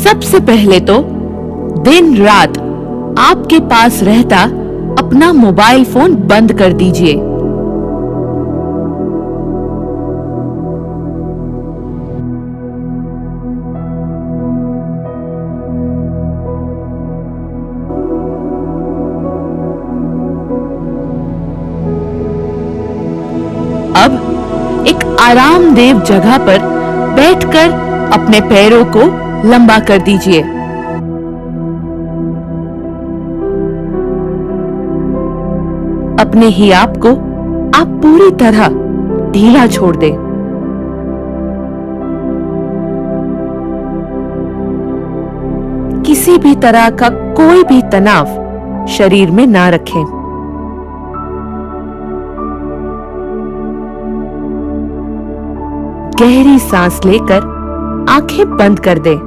सबसे पहले तो दिन रात आपके पास रहता अपना मोबाइल फोन बंद कर दीजिए। अब एक आरामदेह जगह पर बैठकर अपने पैरों को लंबा कर दीजिए। अपने ही आप को आप पूरी तरह ढीला छोड़ दें। किसी भी तरह का कोई भी तनाव शरीर में ना रखें। गहरी सांस लेकर आंखें बंद कर दें।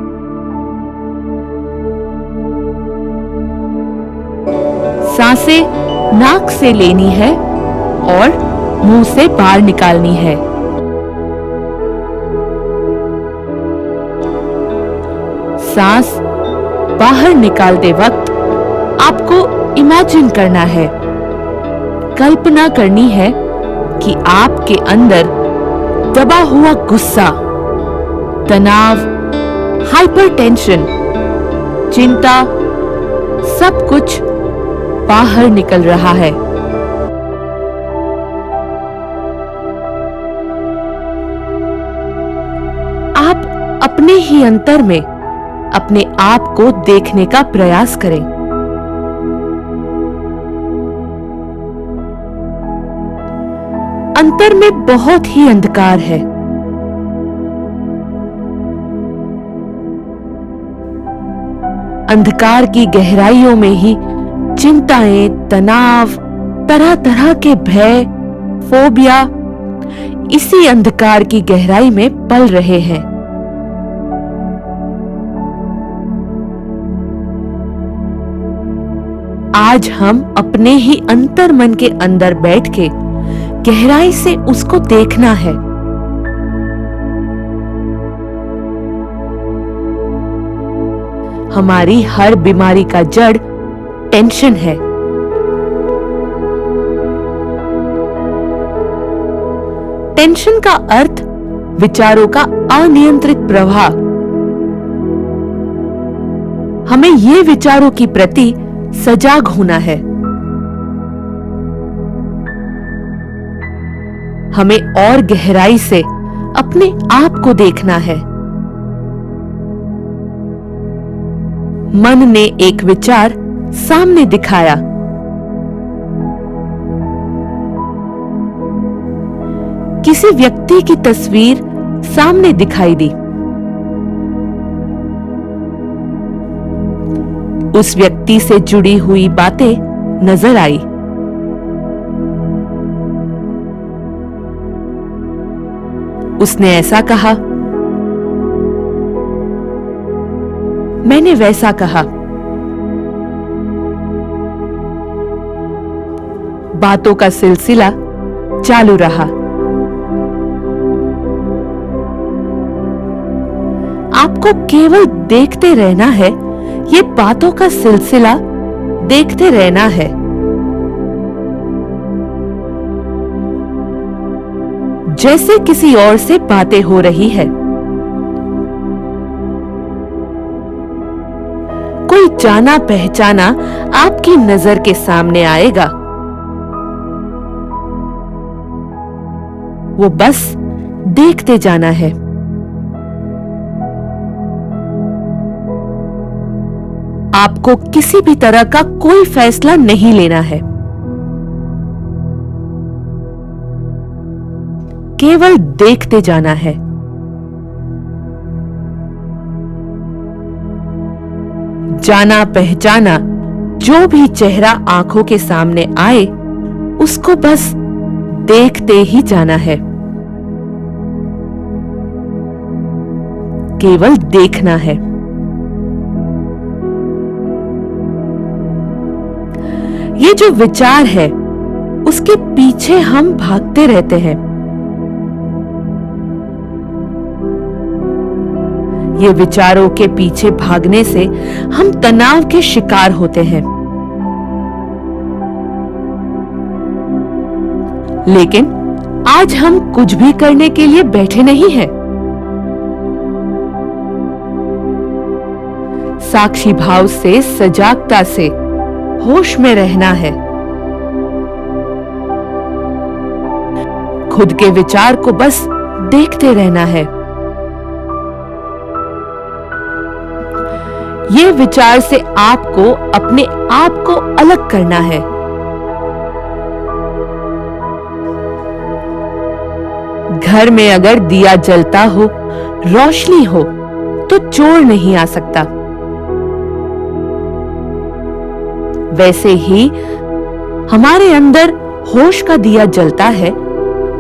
सांसें नाक से लेनी है और मुंह से बाहर निकालनी है। सांस बाहर निकालते वक्त आपको इमेजिन करना है, कल्पना करनी है कि आपके अंदर दबा हुआ गुस्सा, तनाव, हाइपरटेंशन, चिंता सब कुछ बाहर निकल रहा है। आप अपने ही अंतर में अपने आप को देखने का प्रयास करें। अंतर में बहुत ही अंधकार है। अंधकार की गहराइयों में ही चिंताएं, तनाव, तरह तरह के भय, फोबिया इसी अंधकार की गहराई में पल रहे हैं। आज हम अपने ही अंतर्मन के अंदर बैठ के गहराई से उसको देखना है। हमारी हर बीमारी का जड़ टेंशन है। टेंशन का अर्थ विचारों का अनियंत्रित प्रवाह। हमें ये विचारों की प्रति सजाग होना है। हमें और गहराई से अपने आप को देखना है। मन ने एक विचार सामने दिखाया। किसी व्यक्ति की तस्वीर सामने दिखाई दी। उस व्यक्ति से जुड़ी हुई बातें नजर आई। उसने ऐसा कहा, मैंने वैसा कहा। बातों का सिलसिला चालू रहा। आपको केवल देखते रहना है। ये बातों का सिलसिला देखते रहना है। जैसे किसी और से बातें हो रही है। कोई जाना पहचाना आपकी नजर के सामने आएगा। वो बस देखते जाना है। आपको किसी भी तरह का कोई फैसला नहीं लेना है। केवल देखते जाना है। जाना पहचाना जो भी चेहरा आंखों के सामने आए, उसको बस देखते ही जाना है। केवल देखना है। ये जो विचार है, उसके पीछे हम भागते रहते हैं। ये विचारों के पीछे भागने से हम तनाव के शिकार होते हैं। लेकिन आज हम कुछ भी करने के लिए बैठे नहीं हैं। साक्षी भाव से, सजागता से, होश में रहना है। खुद के विचार को बस देखते रहना है। ये विचार से आपको अपने आप को अलग करना है। घर में अगर दिया जलता हो, रोशनी हो, तो चोर नहीं आ सकता। वैसे ही हमारे अंदर होश का दिया जलता है,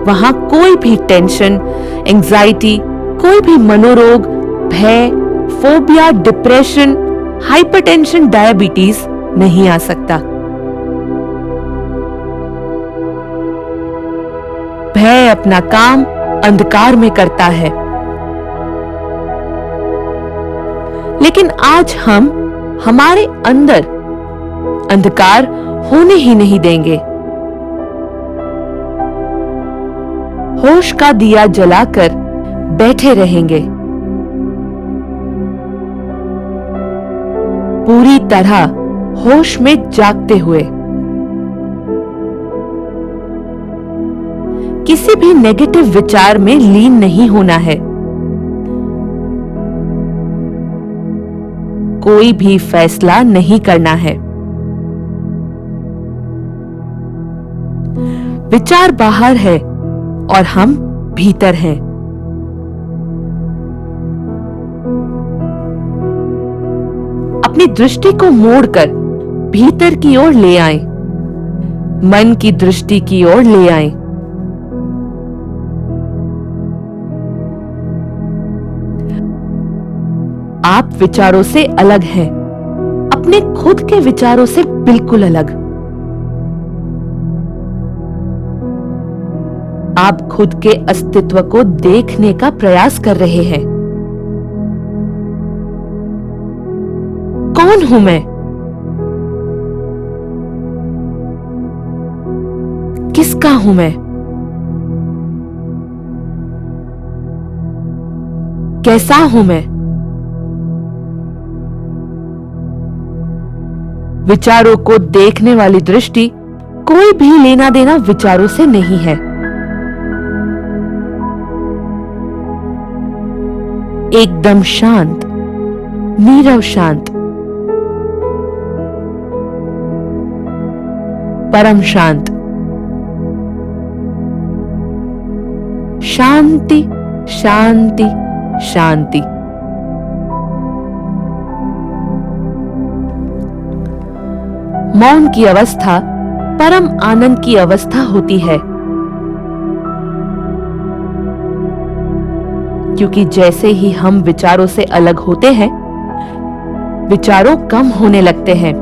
वहां कोई भी टेंशन, एंजाइटी, कोई भी मनोरोग, भय, फोबिया, डिप्रेशन, हाइपरटेंशन, डायबिटीज नहीं आ सकता। भय अपना काम अंधकार में करता है, लेकिन आज हम हमारे अंदर अंधकार होने ही नहीं देंगे। होश का दिया जलाकर बैठे रहेंगे, पूरी तरह होश में जागते हुए। किसी भी नेगेटिव विचार में लीन नहीं होना है। कोई भी फैसला नहीं करना है। विचार बाहर है और हम भीतर हैं। अपनी दृष्टि को मोड़कर भीतर की ओर ले आएं, मन की दृष्टि की ओर ले आएं। आप विचारों से अलग हैं, अपने खुद के विचारों से बिल्कुल अलग। आप खुद के अस्तित्व को देखने का प्रयास कर रहे हैं। कौन हूं मैं? किसका हूं मैं? कैसा हूं मैं? विचारों को देखने वाली दृष्टि कोई भी लेना देना विचारों से नहीं है। एकदम शांत, नीरव शांत, परम शांत, शांति, शांति, शांति। मौन की अवस्था परम आनंद की अवस्था होती है, क्योंकि जैसे ही हम विचारों से अलग होते हैं, विचारों कम होने लगते हैं।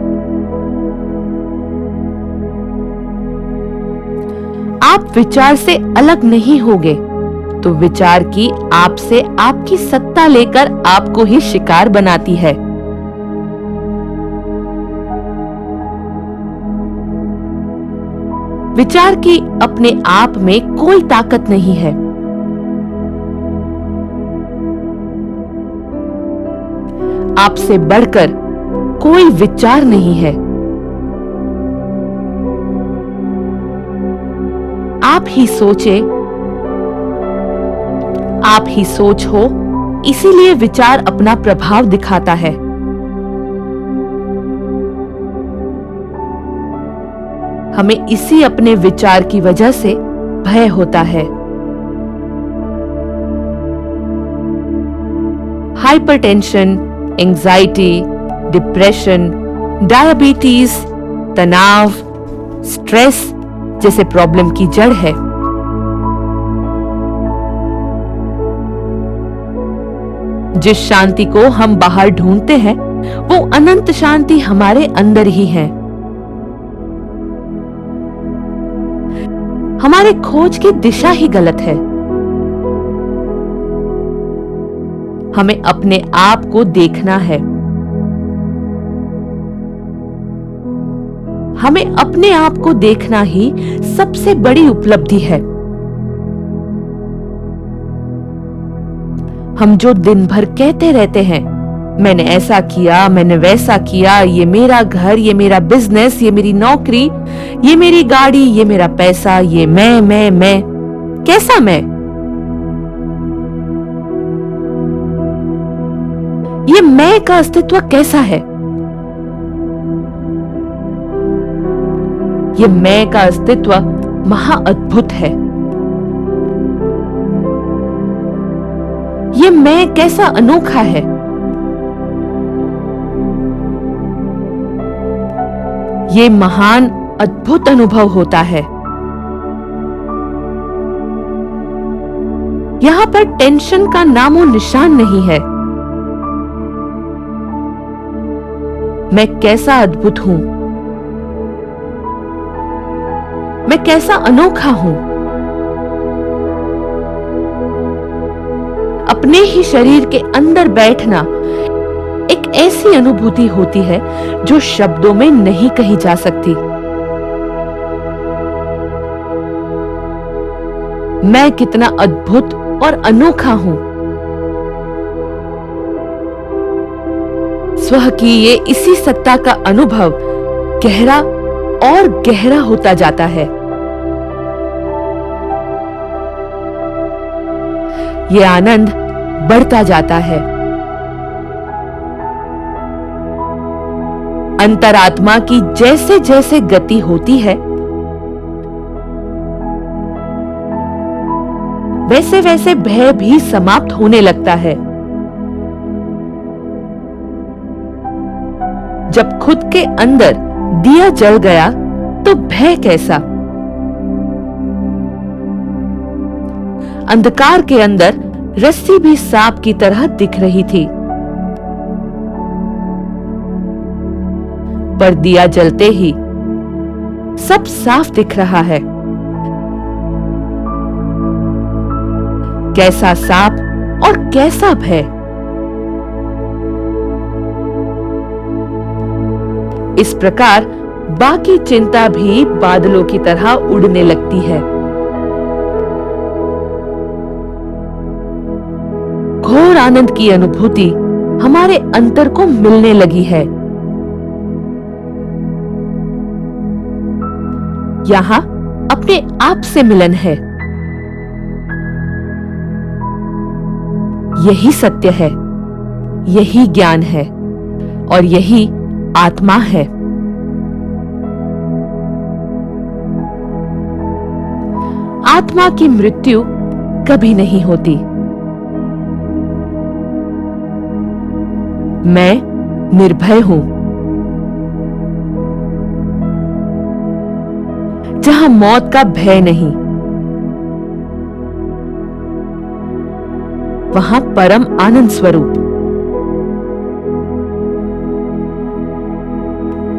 आप विचार से अलग नहीं होगे तो विचार की आपसे आपकी सत्ता लेकर आपको ही शिकार बनाती है। विचार की अपने आप में कोई ताकत नहीं है। आपसे बढ़कर कोई विचार नहीं है। आप ही सोचे, आप ही सोच हो, इसीलिए विचार अपना प्रभाव दिखाता है। हमें इसी अपने विचार की वजह से भय होता है। हाइपरटेंशन, एंजाइटी, डिप्रेशन, डायबिटीज, तनाव, स्ट्रेस जैसे प्रॉब्लम की जड़ है। जिस शांति को हम बाहर ढूंढते हैं, वो अनंत शांति हमारे अंदर ही है। हमारे खोज की दिशा ही गलत है। हमें अपने आप को देखना है। हमें अपने आप को देखना ही सबसे बड़ी उपलब्धि है। हम जो दिन भर कहते रहते हैं, मैंने ऐसा किया, मैंने वैसा किया, ये मेरा घर, ये मेरा बिजनेस, ये मेरी नौकरी, ये मेरी गाड़ी, ये मेरा पैसा, ये मैं। कैसा मैं? ये मैं का अस्तित्व कैसा है? ये मैं का अस्तित्व महाअद्भुत है। ये मैं कैसा अनोखा है। ये महान अद्भुत अनुभव होता है। यहां पर टेंशन का नामो निशान नहीं है। मैं कैसा अद्भुत हूं, मैं कैसा अनोखा हूं। अपने ही शरीर के अंदर बैठना एक ऐसी अनुभूति होती है जो शब्दों में नहीं कही जा सकती। मैं कितना अद्भुत और अनोखा हूं। स्व की ये इसी सत्ता का अनुभव गहरा और गहरा होता जाता है। ये आनंद बढ़ता जाता है। अंतरात्मा की जैसे जैसे गति होती है, वैसे वैसे भय भी समाप्त होने लगता है। जब खुद के अंदर दिया जल गया तो भय कैसा? अंधकार के अंदर रस्सी भी सांप की तरह दिख रही थी, पर दिया जलते ही सब साफ दिख रहा है। कैसा सांप और कैसा भय। इस प्रकार बाकी चिंता भी बादलों की तरह उड़ने लगती है। घोर आनंद की अनुभूति हमारे अंतर को मिलने लगी है। यहां अपने आप से मिलन है। यही सत्य है, यही ज्ञान है और यही आत्मा है। आत्मा की मृत्यु कभी नहीं होती। मैं निर्भय हूं। जहां मौत का भय नहीं, वहां परम आनंद स्वरूप।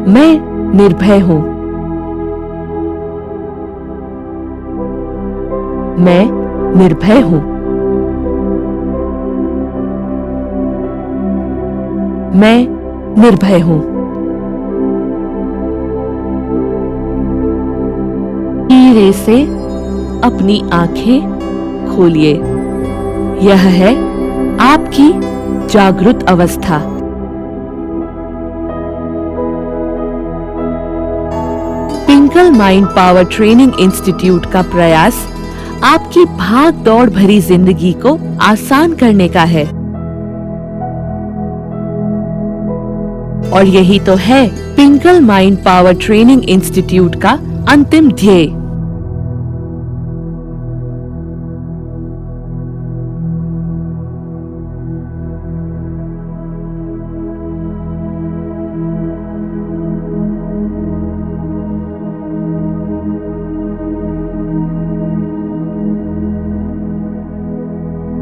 मैं निर्भय हूं। मैं निर्भय हूं। मैं निर्भय हूं। धीरे से अपनी आंखें खोलिए। यह है आपकी जागृत अवस्था। पिंकल माइंड पावर ट्रेनिंग इंस्टीट्यूट का प्रयास आपकी भाग दौड़ भरी जिंदगी को आसान करने का है। और यही तो है पिंकल माइंड पावर ट्रेनिंग इंस्टीट्यूट का अंतिम ध्येय।